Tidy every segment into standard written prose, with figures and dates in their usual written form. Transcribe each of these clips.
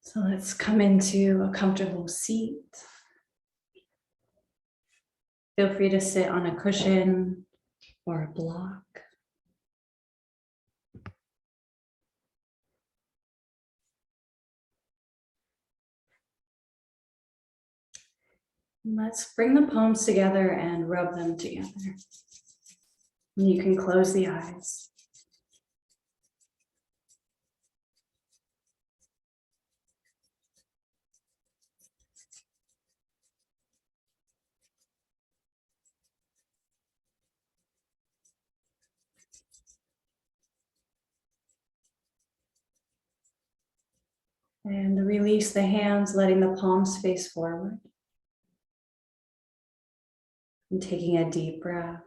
So let's come into a comfortable seat. Feel free to sit on a cushion or a block. Let's bring the palms together and rub them together. And you can close the eyes. And release the hands, letting the palms face forward. And taking a deep breath.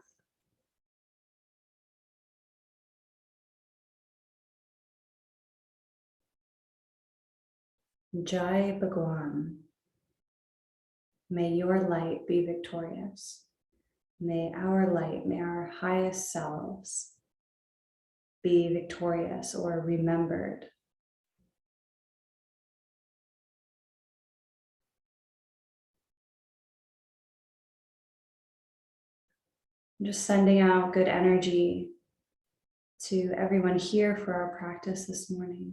Jai Bhagwan. May your light be victorious. May our light, may our highest selves be victorious or remembered. Just sending out good energy to everyone here for our practice this morning.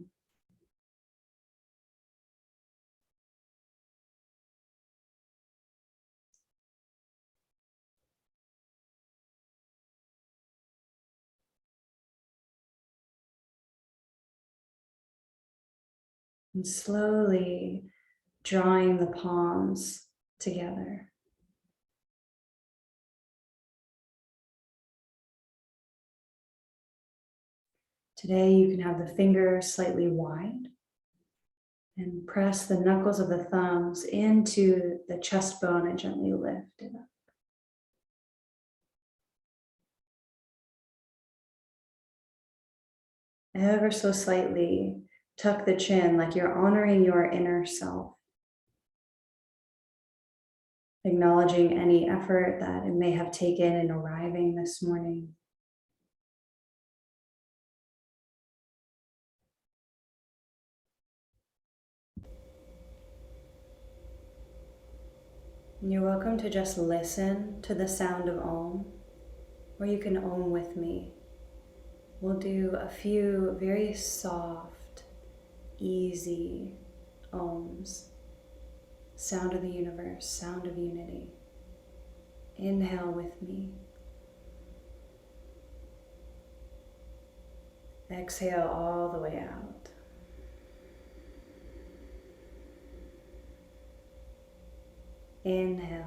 And slowly drawing the palms together. Today you can have the fingers slightly wide and press the knuckles of the thumbs into the chest bone and gently lift it up. Ever so slightly tuck the chin like you're honoring your inner self. Acknowledging any effort that it may have taken in arriving this morning. And you're welcome to just listen to the sound of Om, or you can Om with me. We'll do a few very soft, easy Oms. Sound of the universe, sound of unity. Inhale with me. Exhale all the way out. Inhale.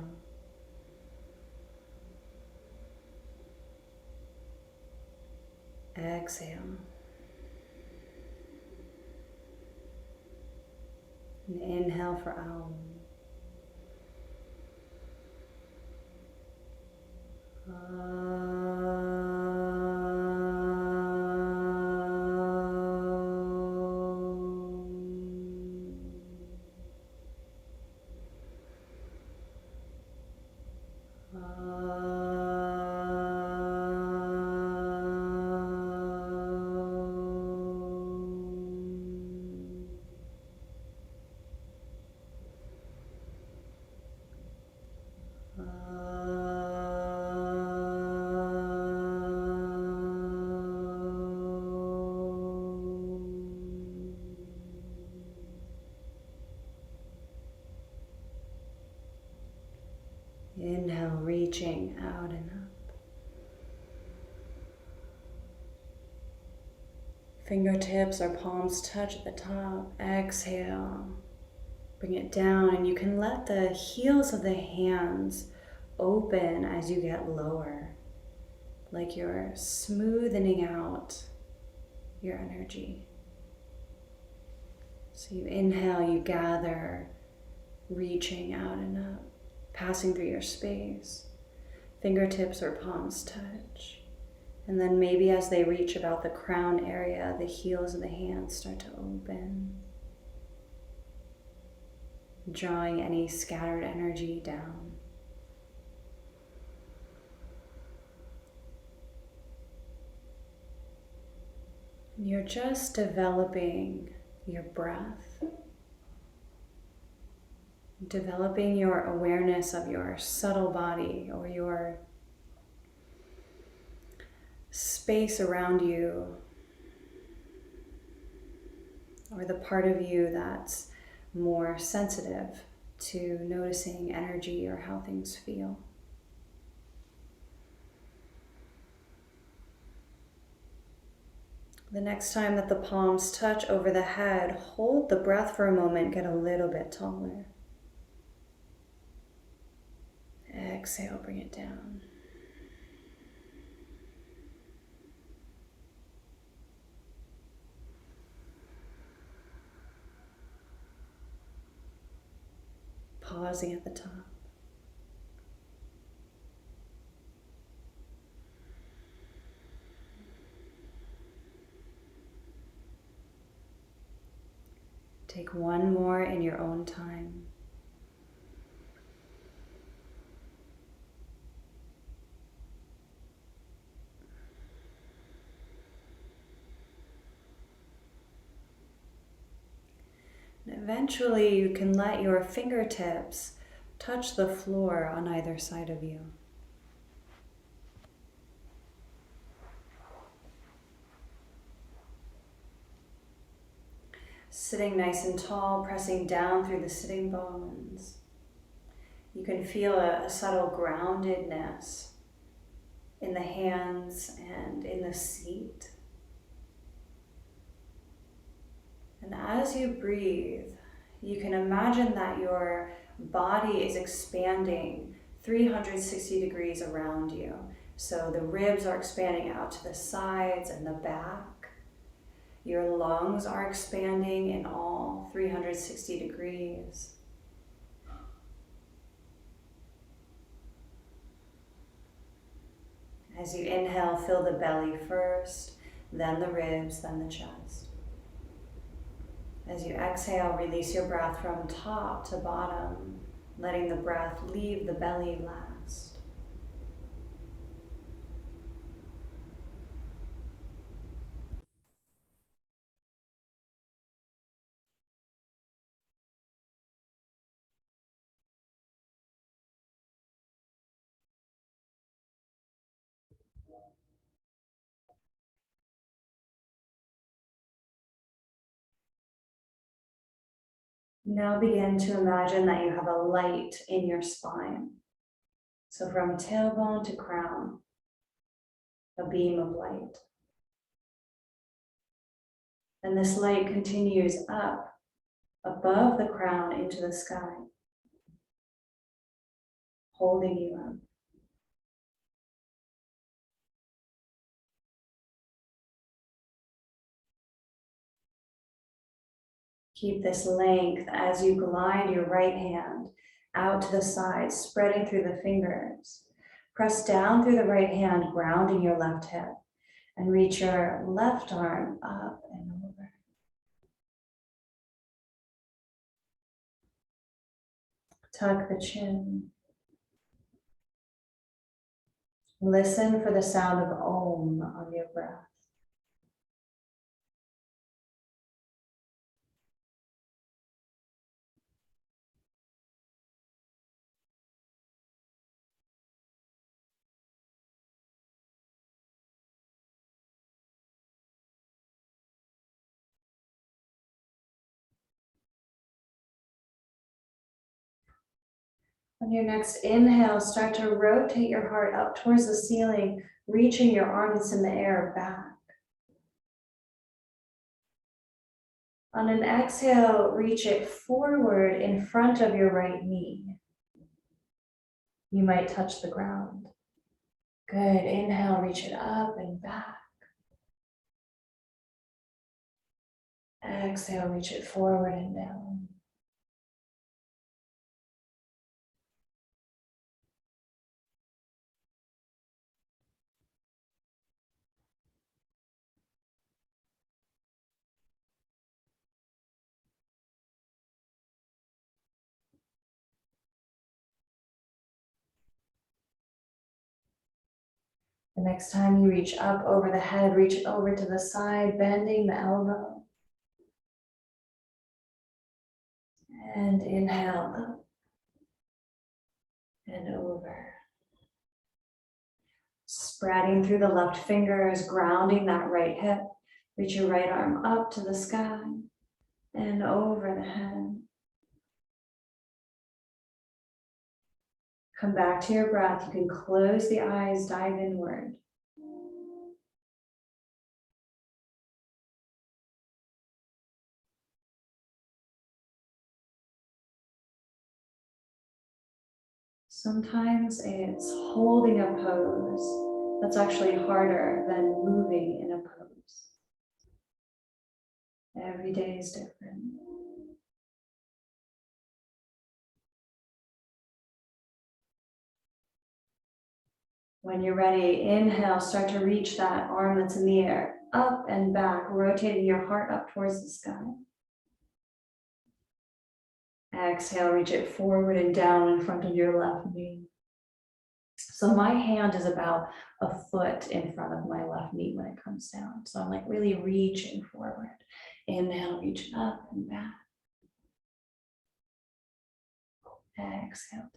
Exhale. And inhale for Om. Inhale, reaching out and up. Fingertips or palms touch at the top. Exhale. Bring it down, and you can let the heels of the hands open as you get lower, like you're smoothing out your energy. So you inhale, you gather, reaching out and up, passing through your space. Fingertips or palms touch. And then maybe as they reach about the crown area, the heels of the hands start to open, drawing any scattered energy down. You're just developing your breath developing your awareness of your subtle body or your space around you, or the part of you that's more sensitive to noticing energy or how things feel. The next time that the palms touch over the head, hold the breath for a moment, get a little bit taller. Exhale, bring it down. Pausing at the top. Take one more in your own time. And eventually you can let your fingertips touch the floor on either side of you. Sitting nice and tall, pressing down through the sitting bones. You can feel a subtle groundedness in the hands and in the seat. And as you breathe, you can imagine that your body is expanding 360 degrees around you. So the ribs are expanding out to the sides and the back. Your lungs are expanding in all 360 degrees. As you inhale, fill the belly first, then the ribs, then the chest. As you exhale, release your breath from top to bottom, letting the breath leave the belly last. Now begin to imagine that you have a light in your spine. So from tailbone to crown, a beam of light. And this light continues up above the crown into the sky, holding you up. Keep this length as you glide your right hand out to the side, spreading through the fingers. Press down through the right hand, grounding your left hip, and reach your left arm up and over. Tuck the chin. Listen for the sound of Om on your breath. On your next inhale, start to rotate your heart up towards the ceiling, reaching your arms in the air back. On an exhale, reach it forward in front of your right knee. You might touch the ground. Good. Inhale, reach it up and back. Exhale, reach it forward and down. The next time you reach up over the head, reach it over to the side, bending the elbow. And inhale up. and over. Spreading through the left fingers, grounding that right hip. Reach your right arm up to the sky and over the head. Come back to your breath. You can close the eyes, dive inward. Sometimes it's holding a pose that's actually harder than moving in a pose. Every day is different. When you're ready, inhale, start to reach that arm that's in the air, up and back, rotating your heart up towards the sky. Exhale, reach it forward and down in front of your left knee. So my hand is about a foot in front of my left knee when it comes down. So I'm like really reaching forward. Inhale, reach up and back. Exhale down.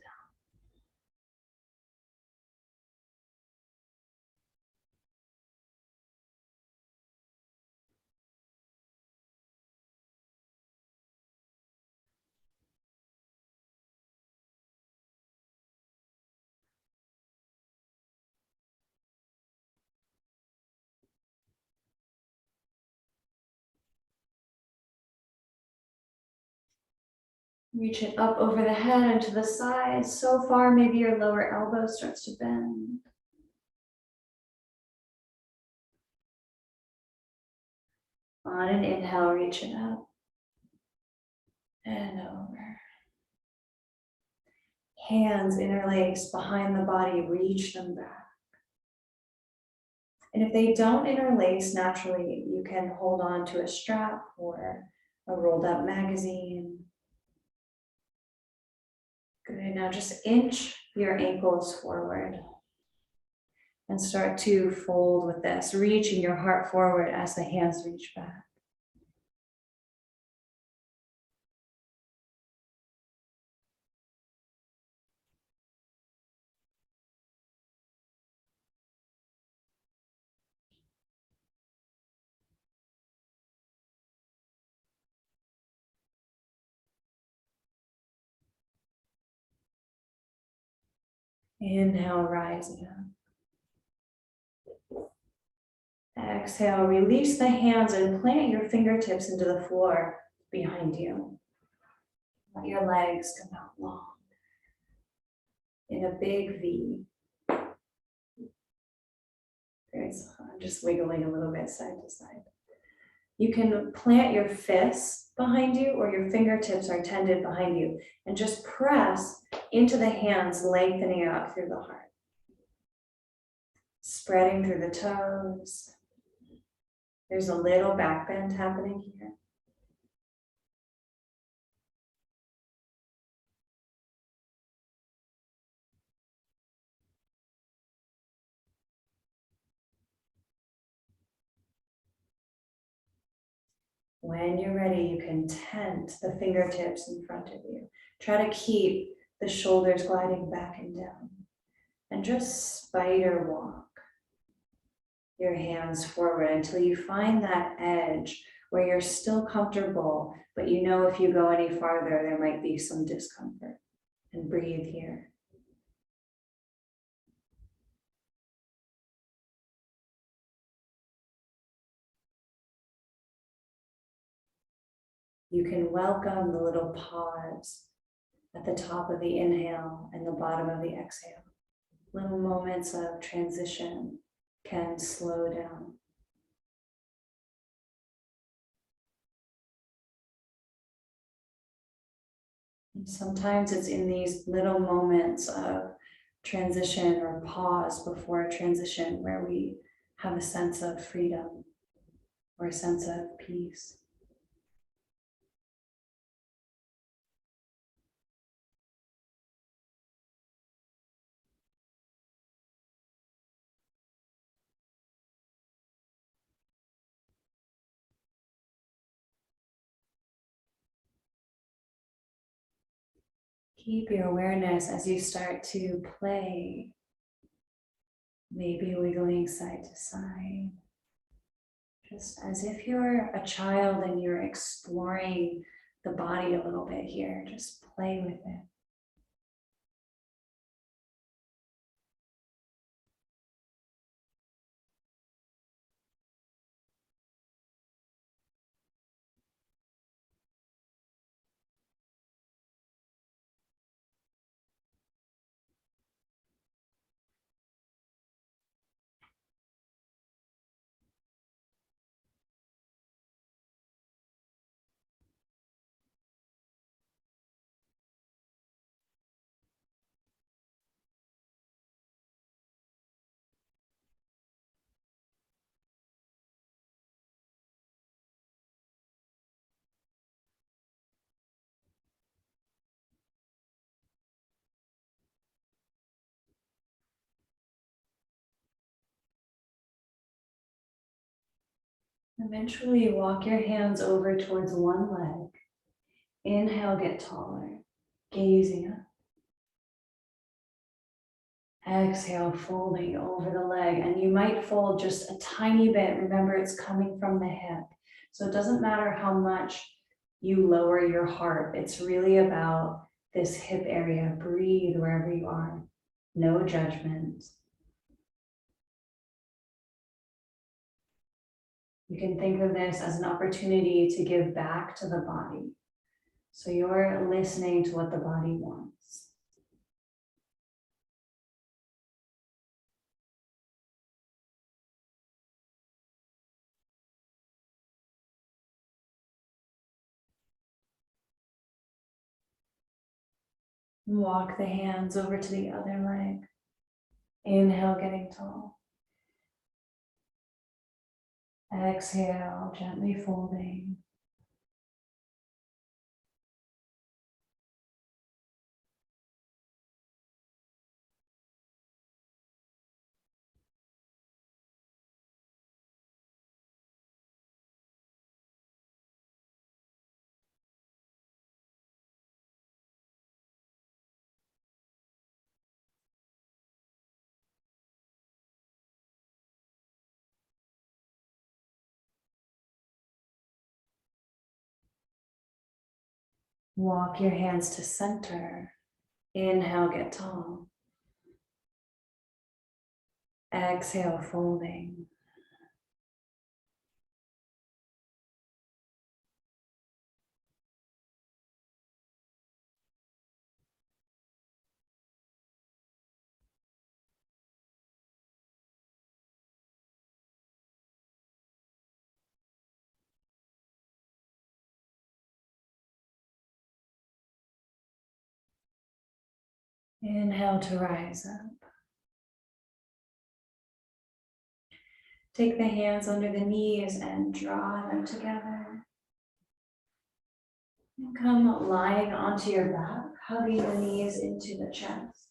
Reach it up over the head and to the sides. So far, maybe your lower elbow starts to bend. On an inhale, reach it up and over. Hands interlaced behind the body, reach them back. And if they don't interlace naturally, you can hold on to a strap or a rolled up magazine. Good, now just inch your ankles forward and start to fold with this, reaching your heart forward as the hands reach back. Inhale, rising up. Exhale, release the hands and plant your fingertips into the floor behind you. Let your legs come out long in a big V. I'm just wiggling a little bit side to side. You can plant your fists behind you or your fingertips are tended behind you and just press into the hands, lengthening out through the heart. Spreading through the toes. There's a little back bend happening here. When you're ready, you can tent the fingertips in front of you. Try to keep the shoulders gliding back and down. And just spider walk your hands forward until you find that edge where you're still comfortable, but you know if you go any farther, there might be some discomfort. And breathe here. You can welcome the little pause at the top of the inhale and the bottom of the exhale. Little moments of transition can slow down. And sometimes it's in these little moments of transition or pause before a transition where we have a sense of freedom or a sense of peace. Keep your awareness as you start to play, maybe wiggling side to side, just as if you're a child and you're exploring the body a little bit here. Just play with it. Eventually walk your hands over towards one leg. Inhale, get taller, gazing up. Exhale, folding over the leg, and you might fold just a tiny bit. Remember, it's coming from the hip. So it doesn't matter how much you lower your heart. It's really about this hip area. Breathe wherever you are. No judgment. You can think of this as an opportunity to give back to the body. So you're listening to what the body wants. Walk the hands over to the other leg. Inhale, getting tall. Exhale, gently folding. Walk your hands to center. Inhale, get tall. Exhale, folding. Inhale to rise up. Take the hands under the knees and draw them together. And come lying onto your back, hugging the knees into the chest.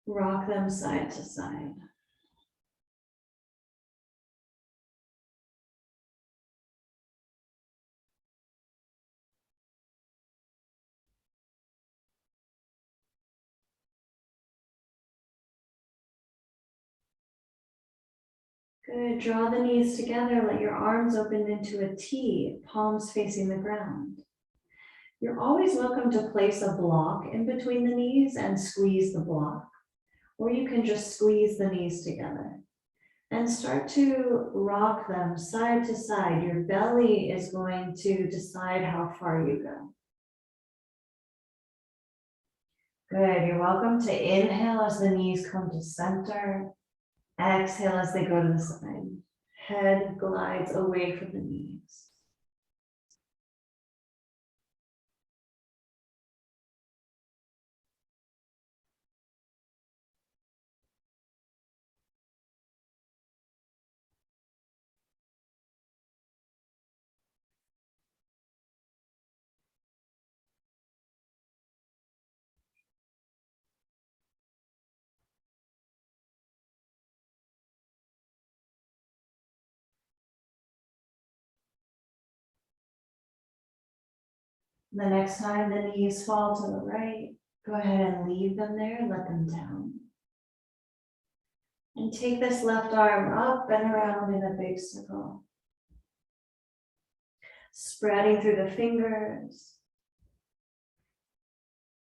Rock them side to side. Good. Draw the knees together. Let your arms open into a T, palms facing the ground. You're always welcome to place a block in between the knees and squeeze the block, or you can just squeeze the knees together and start to rock them side to side. Your belly is going to decide how far you go. Good. You're welcome to inhale as the knees come to center. Exhale as they go to the side. Head glides away from the knees. The next time the knees fall to the right, go ahead and leave them there, let them down. And take this left arm up and around in a big circle. Spreading through the fingers.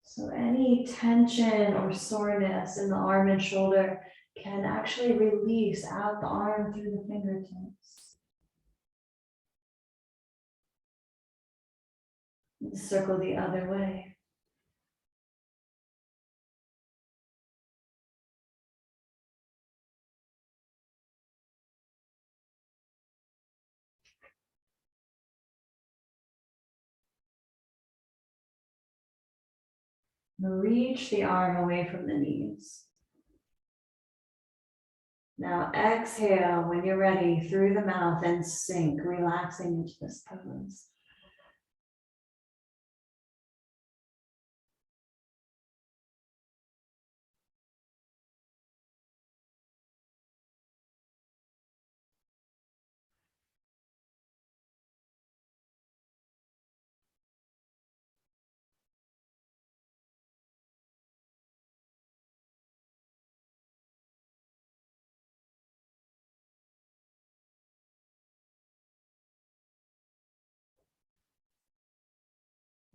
So any tension or soreness in the arm and shoulder can actually release out the arm through the fingertips. And circle the other way. Reach the arm away from the knees. Now exhale when you're ready through the mouth and sink, relaxing into this pose.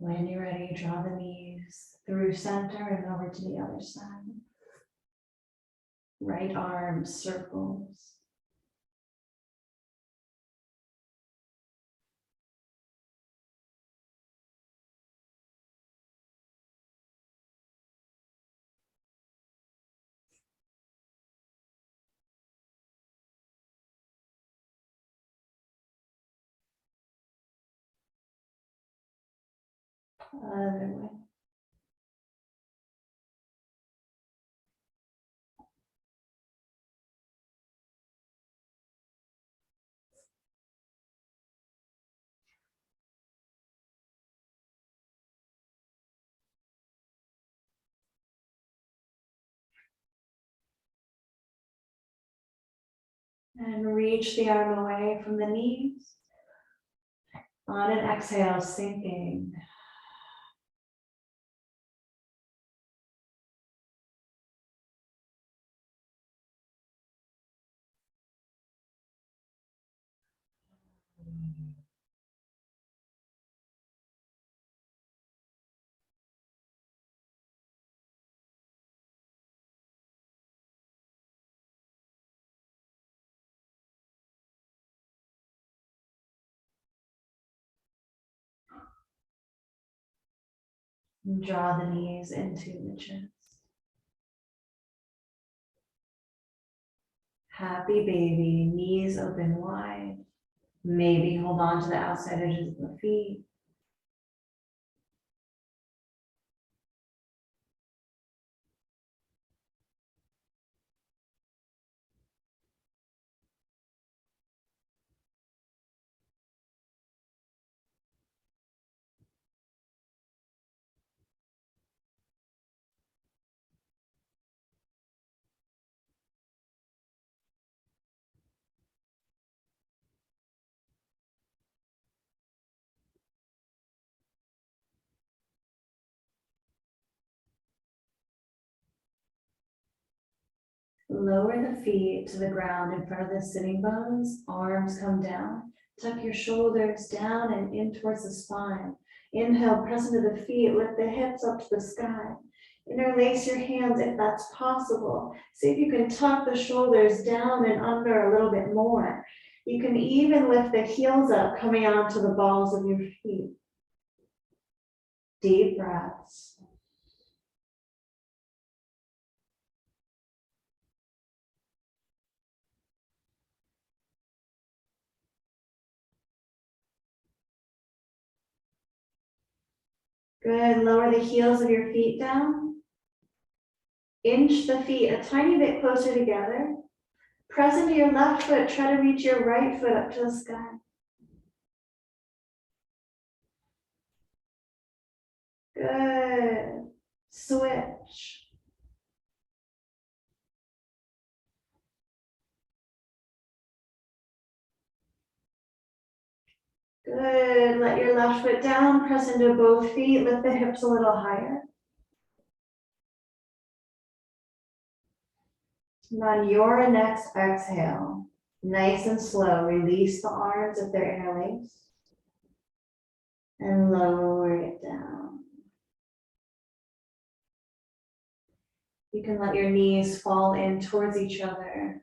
When you're ready, draw the knees through center and over to the other side. Right arm circles. Other way. And reach the arm away from the knees. On an exhale, sinking. And draw the knees into the chest. Happy baby, knees open wide. Maybe hold on to the outside edges of the feet. Lower the feet to the ground in front of the sitting bones. Arms come down. Tuck your shoulders down and in towards the spine. Inhale, press into the feet. Lift the hips up to the sky. Interlace your hands if that's possible. See if you can tuck the shoulders down and under a little bit more. You can even lift the heels up, coming onto the balls of your feet. Deep breaths. Good. Lower the heels of your feet down. Inch the feet a tiny bit closer together. Press into your left foot. Try to reach your right foot up to the sky. Good. Switch. Good. Let your left foot down, press into both feet, lift the hips a little higher. And on your next exhale, nice and slow, release the arms if they're interlaced and lower it down. You can let your knees fall in towards each other.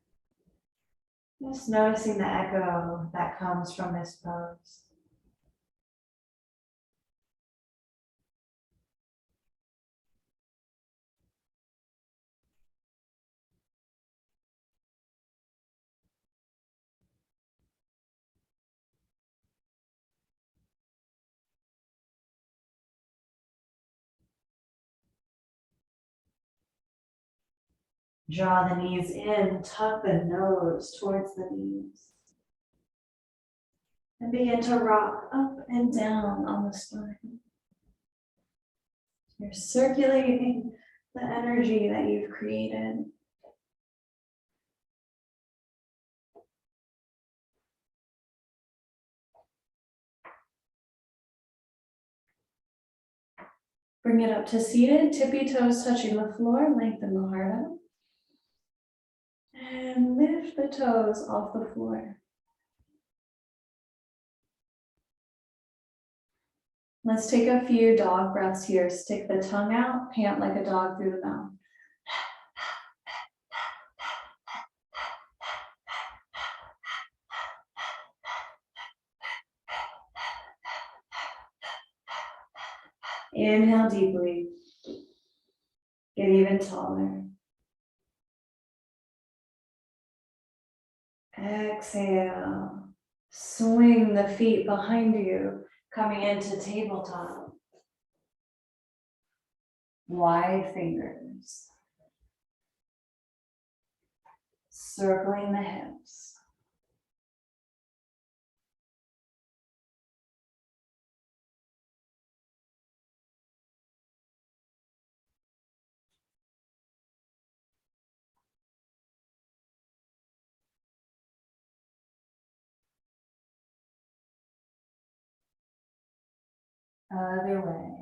Just noticing the echo that comes from this pose. Draw the knees in, tuck the nose towards the knees. And begin to rock up and down on the spine. You're circulating the energy that you've created. Bring it up to seated, tippy toes touching the floor, lengthen the heart out. And lift the toes off the floor. Let's take a few dog breaths here. Stick the tongue out, pant like a dog through the mouth. Inhale deeply. Get even taller. Exhale. Swing the feet behind you, coming into tabletop. Wide fingers. Circling the hips. Other way.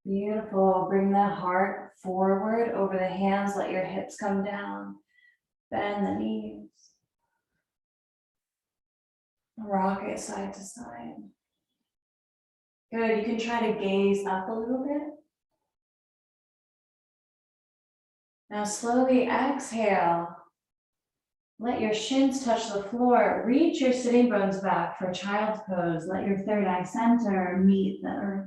Beautiful. Bring the heart forward over the hands. Let your hips come down. Bend the knees. Rock it side to side. Good. You can try to gaze up a little bit. Now slowly exhale. Let your shins touch the floor. Reach your sitting bones back for child's pose. Let your third eye center meet the earth.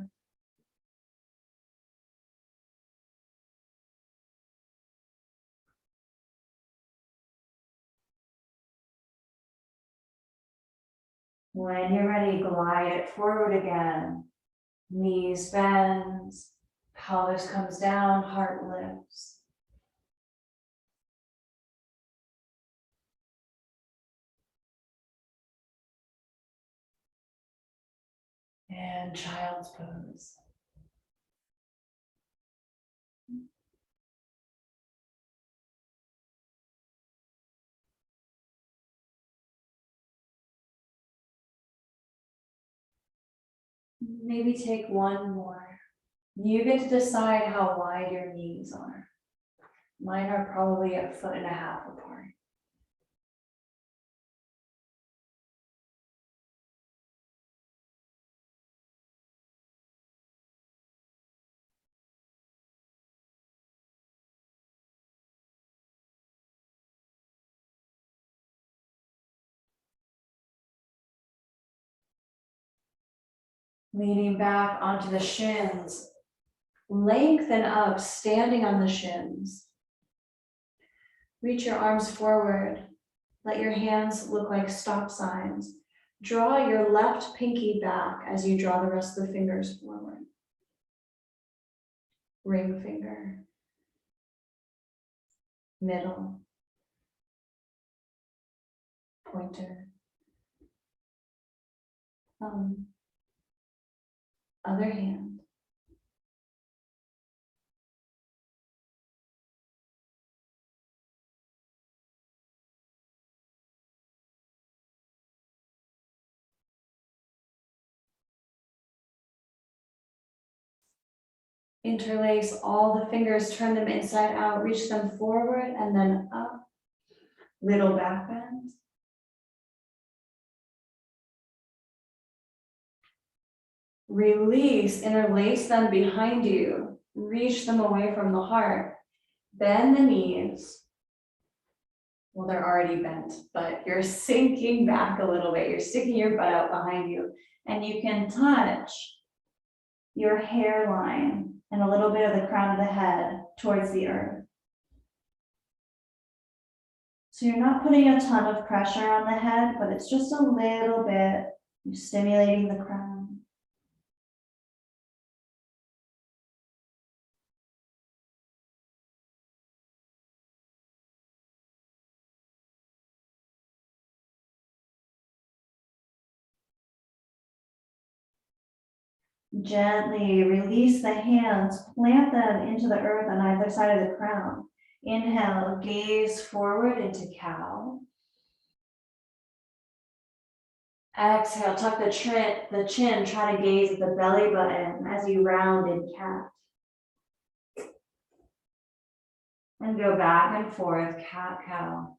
When you're ready, glide it forward again. Knees bend, pelvis comes down, heart lifts. And child's pose. Maybe take one more. You get to decide how wide your knees are. Mine are probably 1.5 feet apart. Leaning back onto the shins. Lengthen up, standing on the shins. Reach your arms forward. Let your hands look like stop signs. Draw your left pinky back as you draw the rest of the fingers forward. ring finger, middle, pointer, thumb, other hand. Interlace all the fingers, turn them inside out, reach them forward and then up. Little back bend. Release, interlace them behind you. Reach them away from the heart. Bend the knees. Well, they're already bent, but you're sinking back a little bit. You're sticking your butt out behind you. And you can touch your hairline and a little bit of the crown of the head towards the earth. So you're not putting a ton of pressure on the head, but it's just a little bit. You're stimulating the crown. Gently release the hands, plant them into the earth on either side of the crown. Inhale, gaze forward into cow. Exhale, tuck the chin, try to gaze at the belly button as you round in cat. And go back and forth, cat, cow.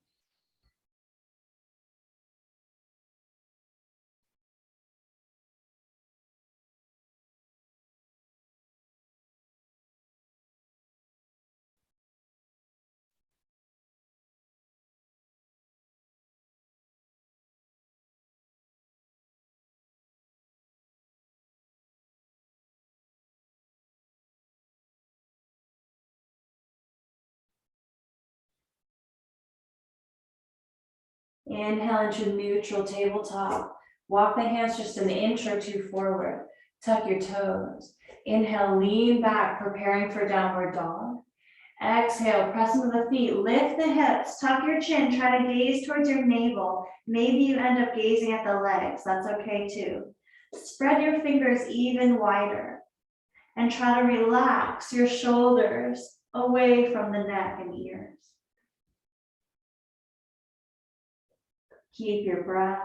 Inhale into neutral tabletop. Walk the hands just an inch or two forward. Tuck your toes. Inhale, lean back, preparing for downward dog. Exhale, press into the feet, lift the hips, tuck your chin, try to gaze towards your navel. Maybe you end up gazing at the legs, that's okay too. Spread your fingers even wider and try to relax your shoulders away from the neck and ears. Keep your breath.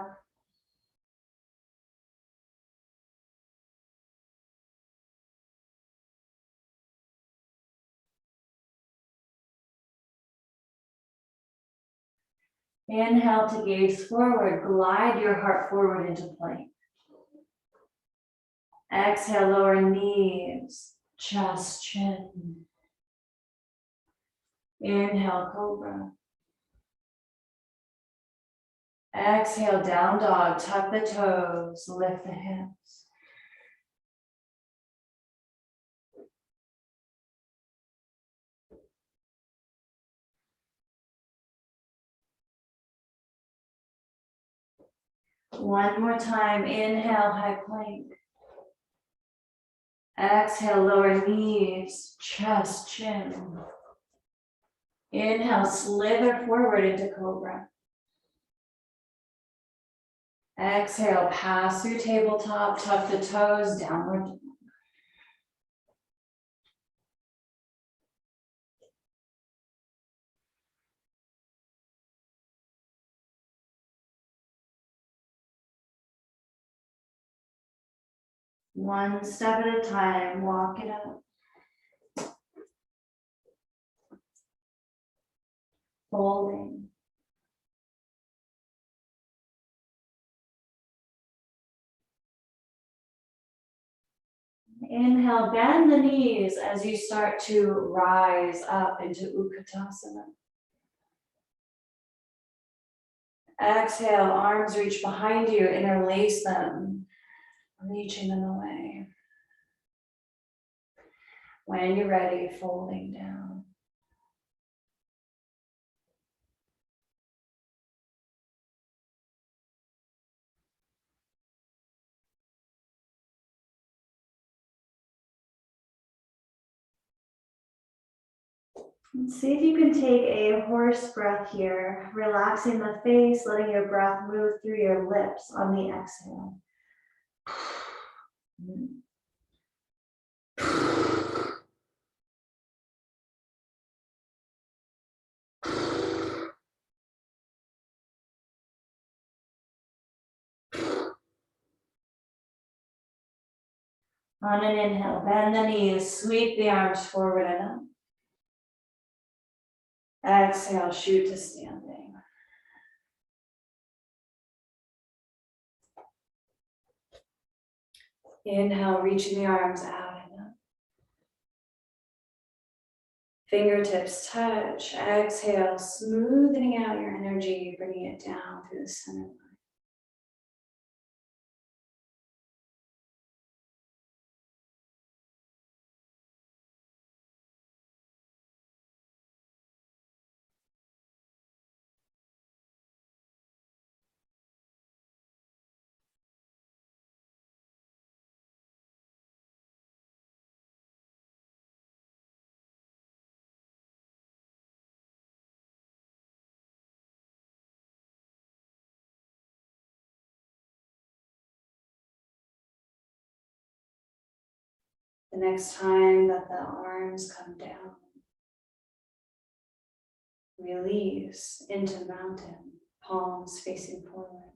Inhale to gaze forward, glide your heart forward into plank. Exhale, lower knees, chest, chin. Inhale, cobra. Exhale, down dog, tuck the toes, lift the hips. One more time, inhale, high plank. Exhale, lower knees, chest, chin. Inhale, slither forward into cobra. Exhale, pass through tabletop, tuck the toes, downward dog. One step at a time, walk it up. Folding. Inhale, bend the knees as you start to rise up into Utkatasana. Exhale, arms reach behind you, interlace them, reaching them away. When you're ready, folding down. See if you can take a horse breath here, relaxing the face, letting your breath move through your lips on the exhale. On an inhale, bend the knees, sweep the arms forward and up. Exhale, shoot to standing. Inhale, reaching the arms out and up. Fingertips touch. Exhale, smoothing out your energy, bringing it down through the center line. The next time that the arms come down, release into mountain, palms facing forward.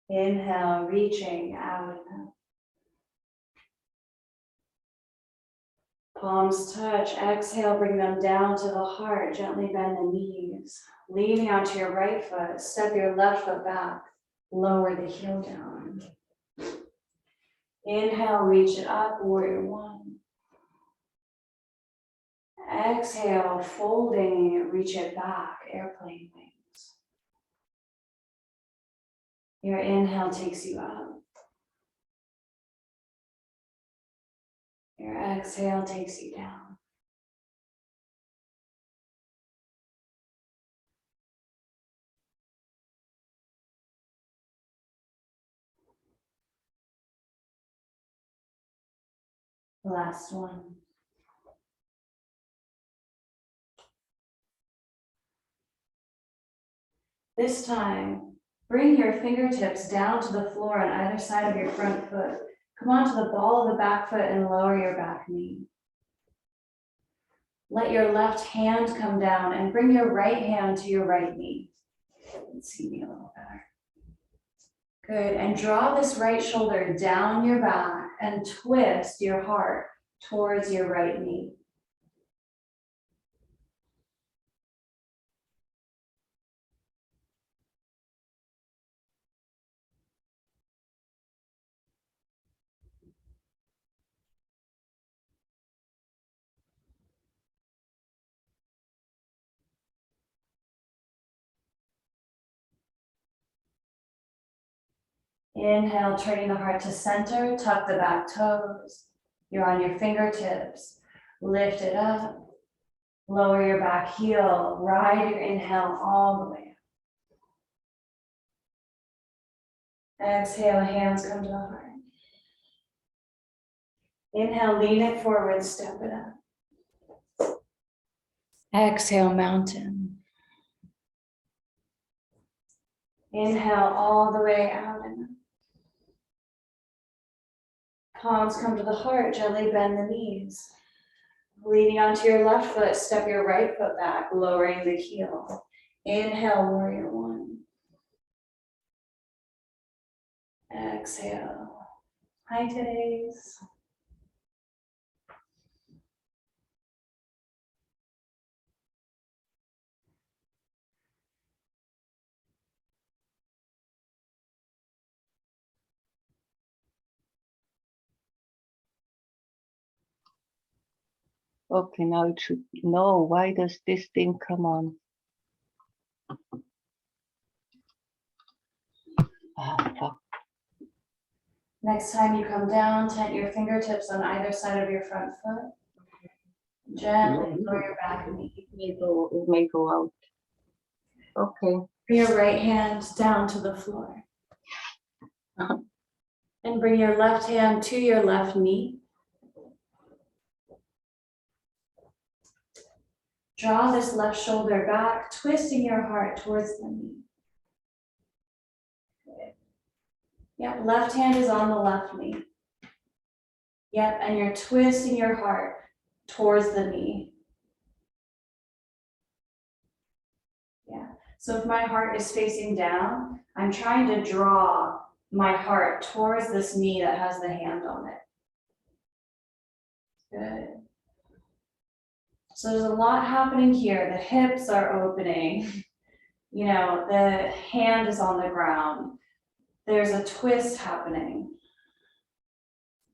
Inhale, reaching out and up. Palms touch. Exhale, bring them down to the heart. Gently bend the knees. Leaning onto your right foot, step your left foot back. Lower the heel down. Inhale, reach it up, warrior one. Exhale, folding, reach it back, airplane wings. Your inhale takes you up. Your exhale takes you down. Last one. This time, bring your fingertips down to the floor on either side of your front foot. Come onto the ball of the back foot and lower your back knee. Let your left hand come down and bring your right hand to your right knee. Let's see me a little better. Good, and draw this right shoulder down your back and twist your heart towards your right knee. Inhale, turning the heart to center, tuck the back toes. You're on your fingertips. Lift it up. Lower your back heel. Ride your inhale all the way up. Exhale, hands come to the heart. Inhale, lean it forward, step it up. Exhale, mountain. Inhale all the way out and up. Palms come to the heart, gently bend the knees. Leaning onto your left foot, step your right foot back, lowering the heel. Inhale, warrior one. Exhale. Hi, today's. Okay, now it should know, why does this thing come on? Next time you come down, tent your fingertips on either side of your front foot. Gently lower your back knee. It may go out. Okay. Bring your right hand down to the floor. And bring your left hand to your left knee. Draw this left shoulder back, twisting your heart towards the knee. Good. Yep, left hand is on the left knee. Yep, and you're twisting your heart towards the knee. Yeah, so if my heart is facing down, I'm trying to draw my heart towards this knee that has the hand on it. Good. So there's a lot happening here. The hips are opening. You know, the hand is on the ground. There's a twist happening.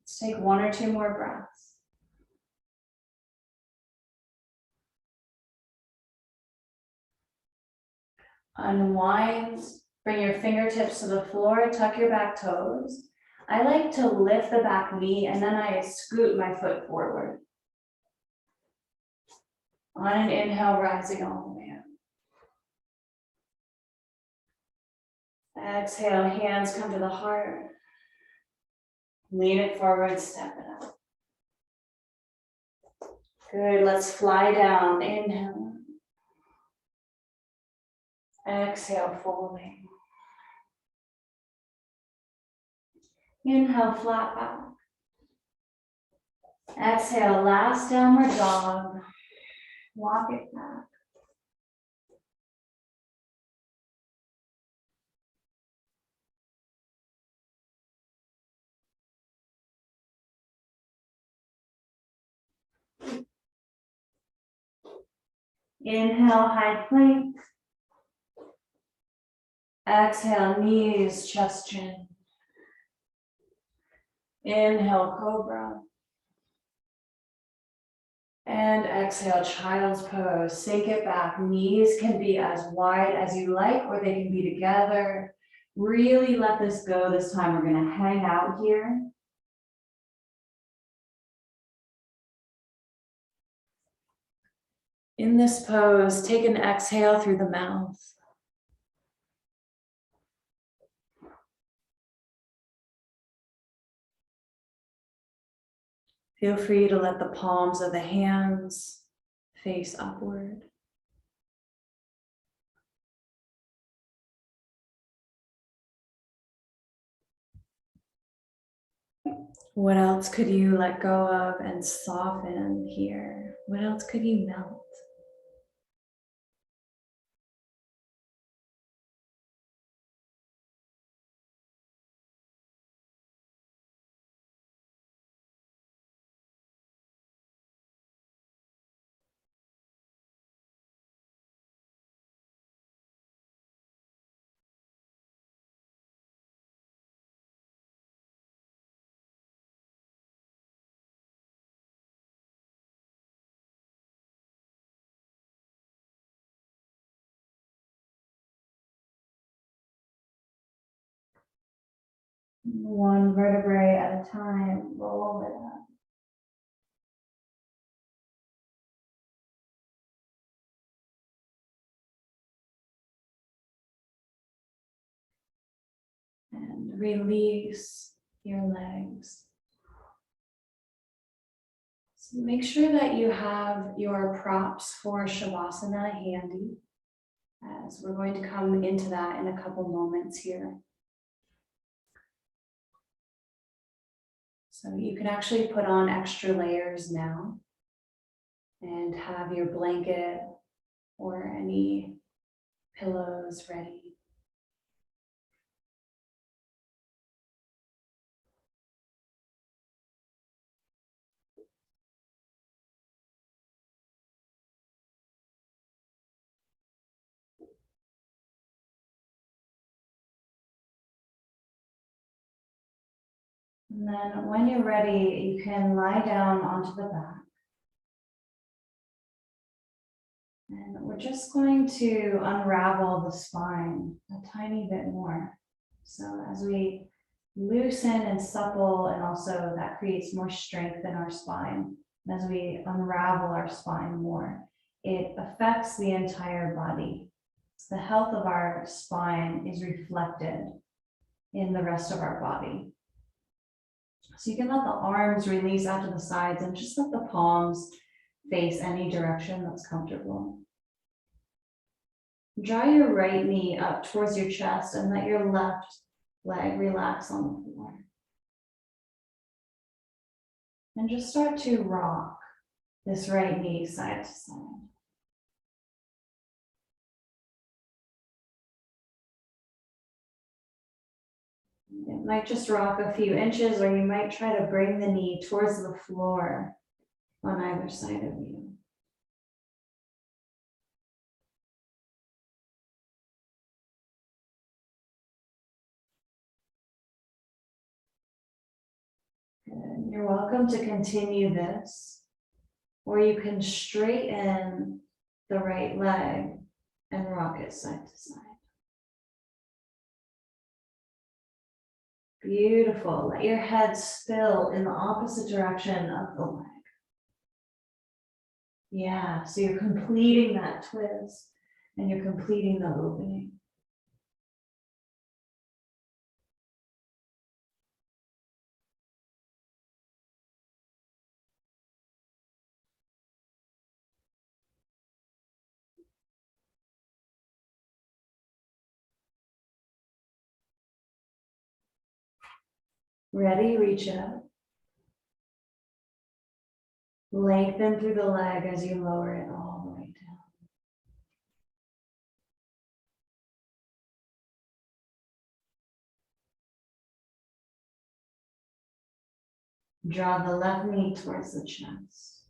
Let's take 1 or 2 more breaths. Unwind, bring your fingertips to the floor, tuck your back toes. I like to lift the back knee and then I scoot my foot forward. On an inhale, rising all the way up. Exhale, hands come to the heart. Lean it forward, step it up. Good, let's fly down. Inhale. Exhale, folding. Inhale, flat back. Exhale, last downward dog. Walk it back. Inhale, high plank. Exhale, knees, chest, chin. Inhale, cobra. And exhale, child's pose. Sink it back. Knees can be as wide as you like, or they can be together. Really let this go this time. We're gonna hang out here. In this pose, take an exhale through the mouth. Feel free to let the palms of the hands face upward. What else could you let go of and soften here? What else could you melt? One vertebrae at a time, roll it up. And release your legs. So make sure that you have your props for Shavasana handy, as we're going to come into that in a couple moments here. So you can actually put on extra layers now and have your blanket or any pillows ready. And then when you're ready, you can lie down onto the back. And we're just going to unravel the spine a tiny bit more. So as we loosen and supple, and also that creates more strength in our spine. As we unravel our spine more, it affects the entire body. So the health of our spine is reflected in the rest of our body. So you can let the arms release out to the sides and just let the palms face any direction that's comfortable. Draw your right knee up towards your chest and let your left leg relax on the floor. And just start to rock this right knee side to side. It might just rock a few inches, or you might try to bring the knee towards the floor on either side of you. Good. You're welcome to continue this, or you can straighten the right leg and rock it side to side. Beautiful. Let your head spill in the opposite direction of the leg. Yeah, so you're completing that twist and you're completing the opening. Ready? Reach it up. Lengthen through the leg as you lower it all the way down. Draw the left knee towards the chest,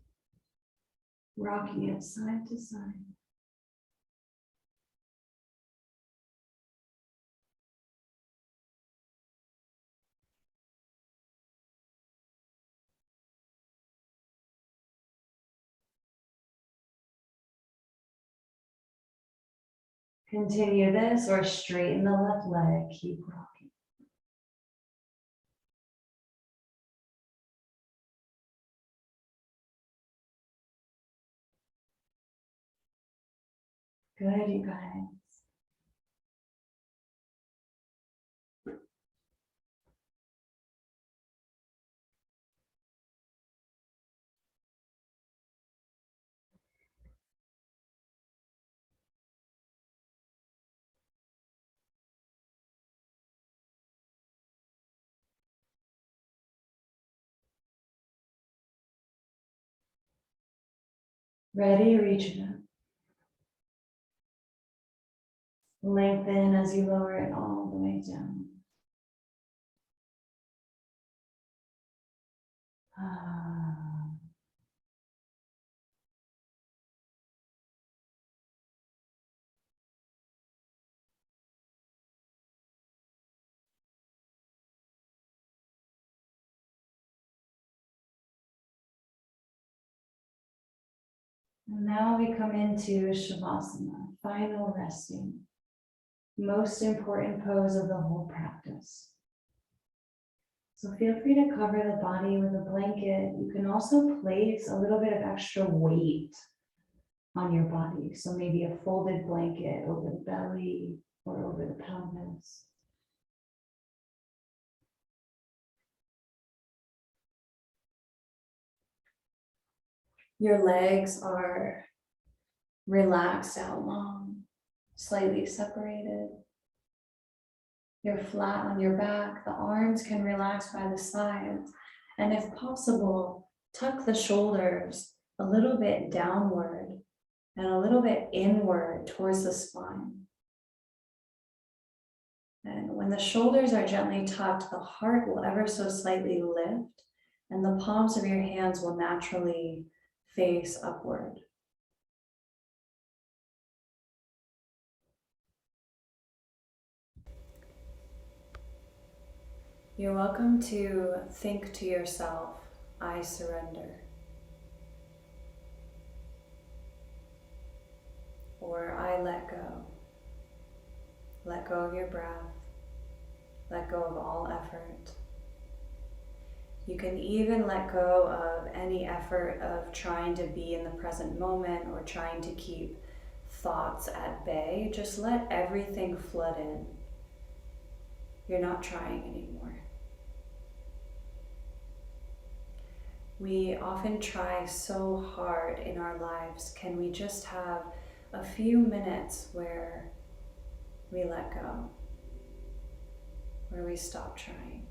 rocking it side to side. Continue this, or straighten the left leg, keep rocking. Good, you guys. Ready? Reach it up. Lengthen as you lower it all the way down. Ah. And now we come into Shavasana, final resting. Most important pose of the whole practice. So feel free to cover the body with a blanket. You can also place a little bit of extra weight on your body. So maybe a folded blanket over the belly or over the pelvis. Your legs are relaxed out long, slightly separated. You're flat on your back. The arms can relax by the sides. And if possible, tuck the shoulders a little bit downward and a little bit inward towards the spine. And when the shoulders are gently tucked, the heart will ever so slightly lift, and the palms of your hands will naturally face upward. You're welcome to think to yourself, I surrender. Or I let go. Let go of your breath. Let go of all effort. You can even let go of any effort of trying to be in the present moment or trying to keep thoughts at bay. Just let everything flood in. You're not trying anymore. We often try so hard in our lives. Can we just have a few minutes where we let go, where we stop trying?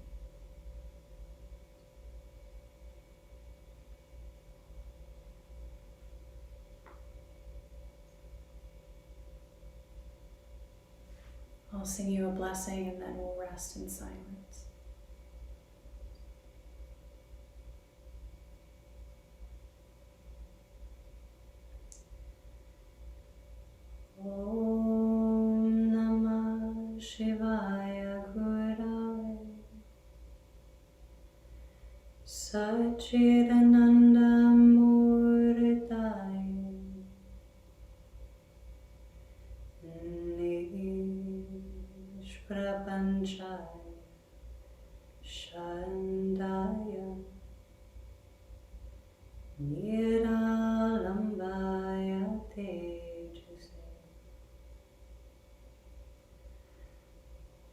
I'll sing you a blessing and then we'll rest in silence. Om Namah Shivaya Gurave Satchidananda Murtaya Nishprapanchaya Shandaya Niralambaya Tejase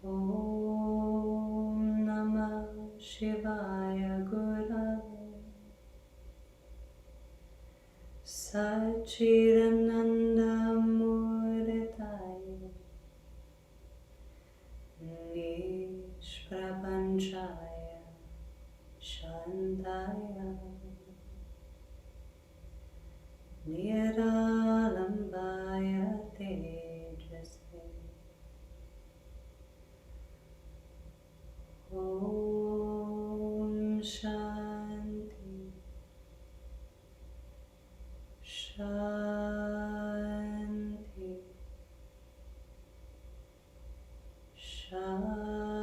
Om Namah Shivaya Gurave Satchidananda Murtaya Nishprapanchaya Shantaya Niralambaya Tejase Om Shanti Shanti Shanti.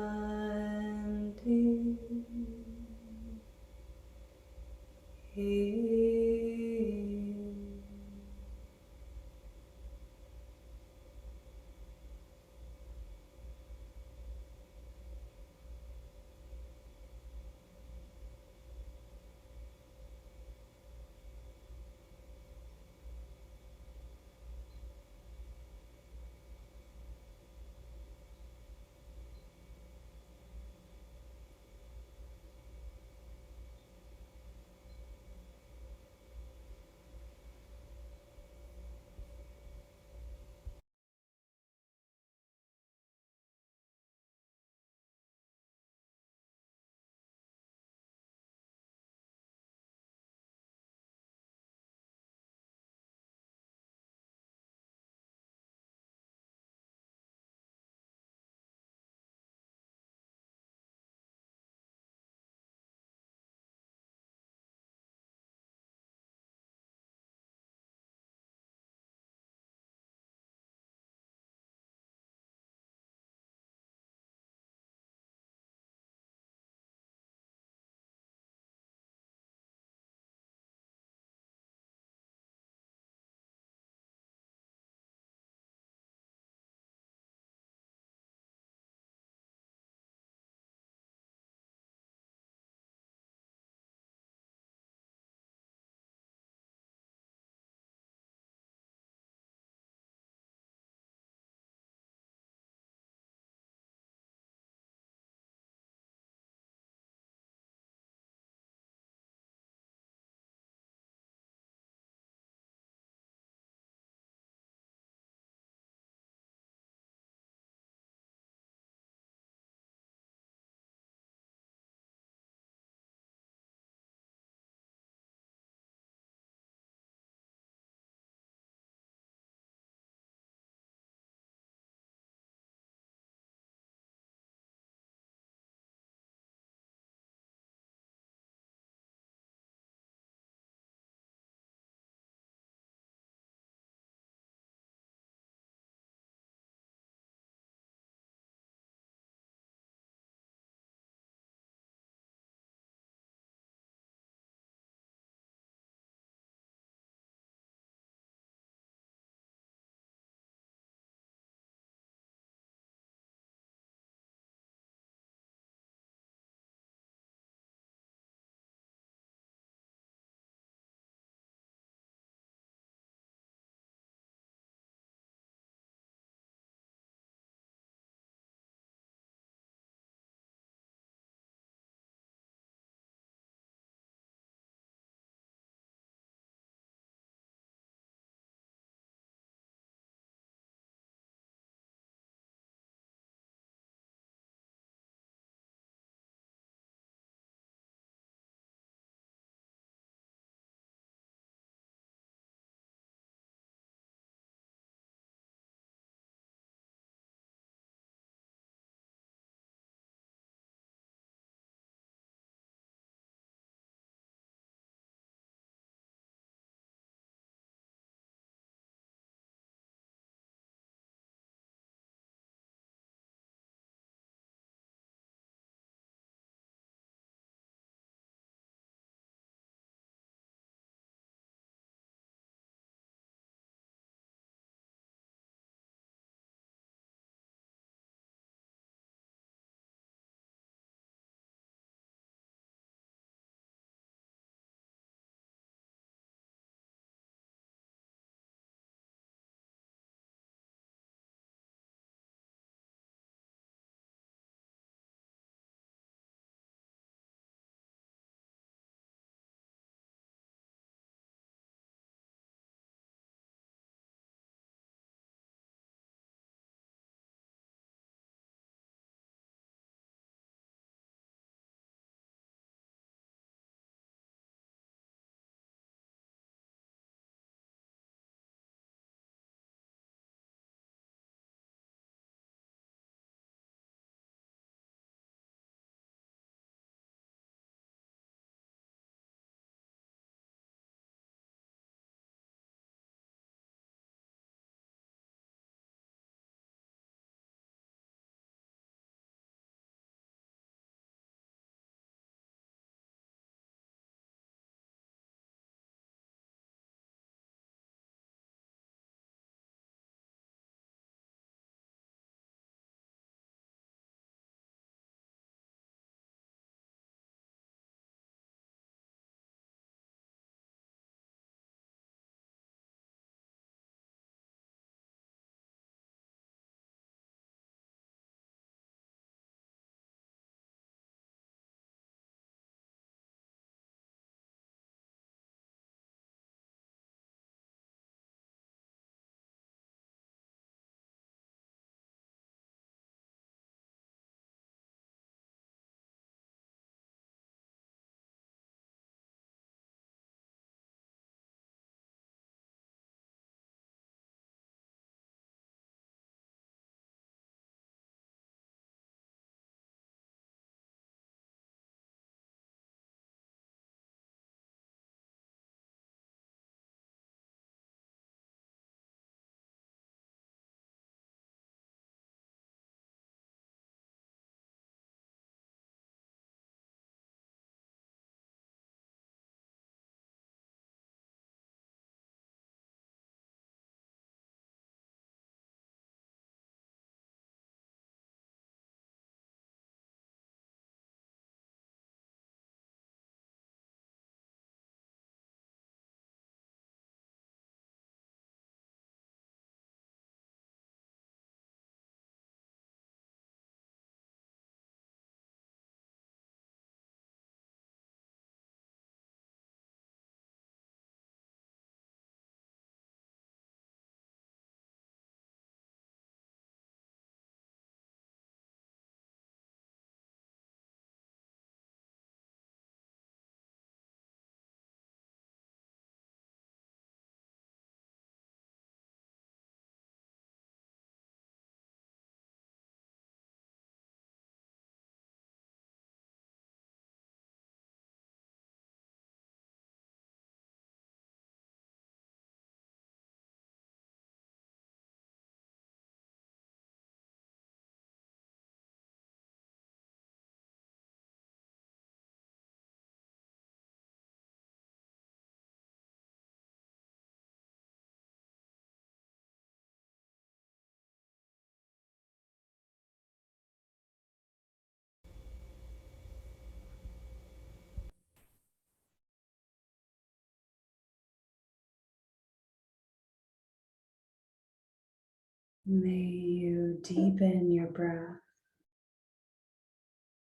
May you deepen your breath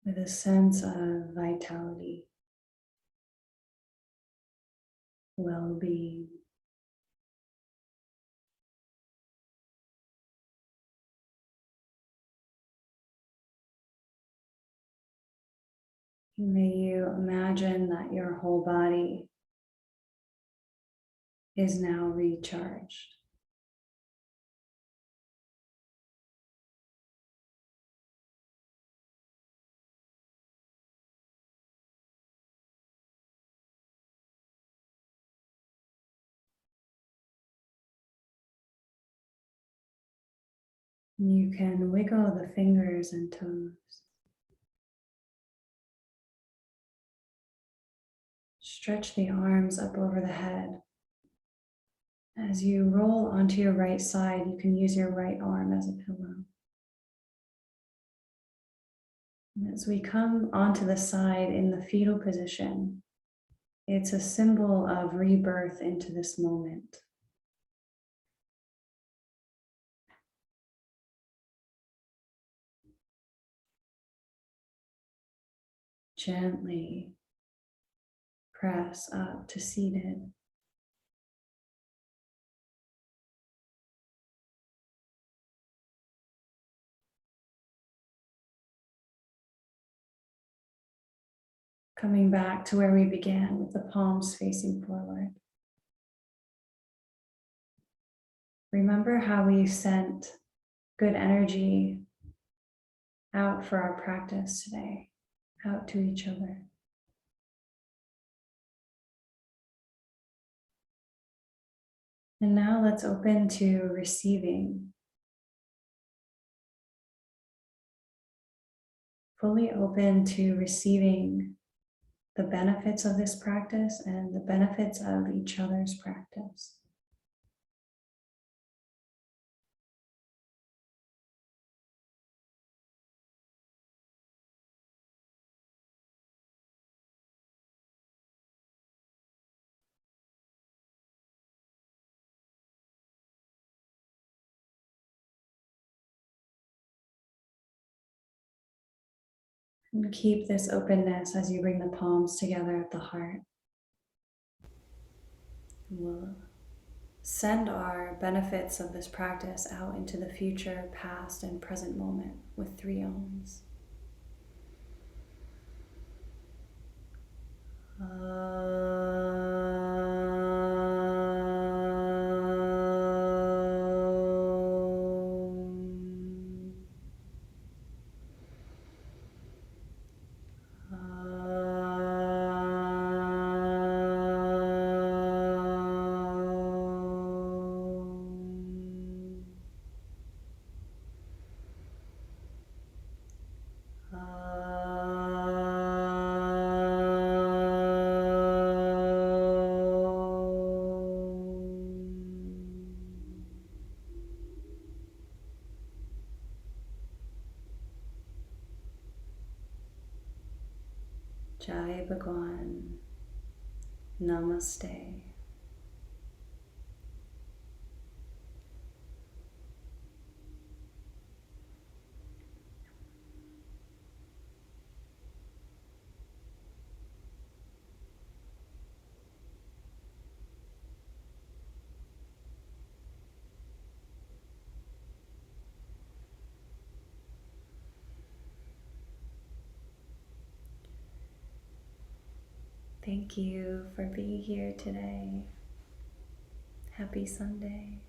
with a sense of vitality, well-being. May you imagine that your whole body is now recharged. You can wiggle the fingers and toes. Stretch the arms up over the head. As you roll onto your right side, you can use your right arm as a pillow. And as we come onto the side in the fetal position, it's a symbol of rebirth into this moment. Gently press up to seated. Coming back to where we began with the palms facing forward. Remember how we sent good energy out for our practice today, out to each other. And now let's open to receiving. Fully open to receiving the benefits of this practice and the benefits of each other's practice. And keep this openness as you bring the palms together at the heart. We'll send our benefits of this practice out into the future, past, and present moment with 3 ohms. Jai Bhagwan. Namaste. Thank you for being here today. Happy Sunday.